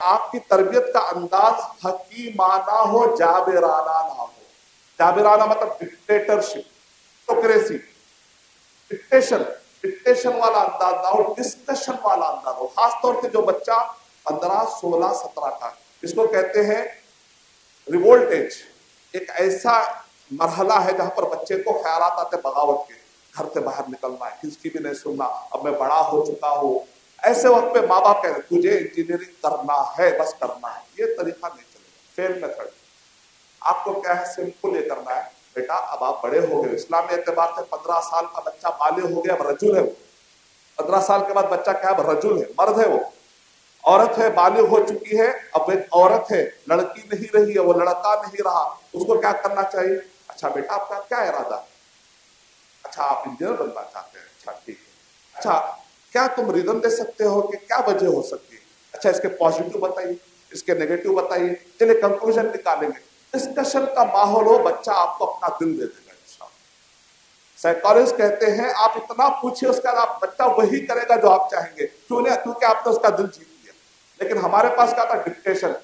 आपकी तरबियत का अंदाज हकीमाना हो, जाबिराना ना हो। जाबिराना मतलब डिक्टेटरशिप, टोक्रेसी, डिक्टेशन वाला अंदाज ना हो, डिस्कशन वाला अंदाज हो। खासतौर पे जो बच्चा 15, 16, 17 का, इसको कहते हैं रिवोल्ट एज। एक ऐसा मरहला है जहां पर बच्चे को ख्यालात आते बगावत के, घर से बाहर निकलना है, किसकी भी नहीं सुनना, अब मैं बड़ा हो चुका हूं। ऐसे वक्त पे माँ बाप कहते तुझे इंजीनियरिंग करना है, बस करना है। ये तरीका नहीं चलेगा, फेल मेथड। आपको क्या है, सिंपल ये करना है, बेटा अब आप बड़े हो गए, इस्लामी एतबार से 15 साल का बच्चा बालिग हो गया, अब रजुल है वो। 15 साल के बाद बच्चा क्या है, अब रजुल है, मर्द है वो। औरत है, बालिग हो चुकी है, अब एक औरत है, लड़की नहीं रही है, वो लड़का नहीं रहा, उसको क्या करना चाहिए? अच्छा बेटा आपका क्या इरादा है? अच्छा आप इंजीनियर बनना चाहते हैं, अच्छा ठीक है। अच्छा क्या तुम रीजन दे सकते हो कि क्या वजह हो सकती है? अच्छा इसके पॉजिटिव बताइए, इसके नेगेटिव बताइए, चलिए कंक्लूजन निकालेंगे। डिस्कशन का माहौल हो, बच्चा आपको अपना दिल दे देगा इंशाअल्लाह। साइकोलॉजिस्ट कहते हैं आप इतना पूछिए, उसका आप बच्चा वही करेगा जो आप चाहेंगे। क्यों नहीं? क्योंकि आपने उसका दिल जीत लिया। लेकिन हमारे पास क्या था, डिक्टेशन।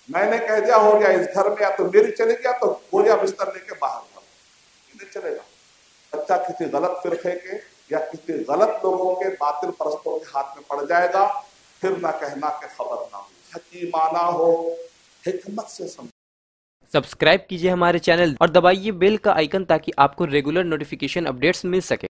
मैंने कह दिया हो गया, इस घर में या तो मेरी चलेगी या तो बोरिया बिस्तर लेके बाहर जाओ, नहीं चलेगा। बच्चा किसी गलत फिरके के या किसी गलत लोगों के, बातिल परस्तों के हाथ में पड़ जाएगा, फिर ना कहना कि खबर ना हो। हकीमाना हो, हिकमत से समझ। सब्सक्राइब कीजिए हमारे चैनल और दबाइए बेल का आइकन ताकि आपको रेगुलर नोटिफिकेशन अपडेट्स मिल सके।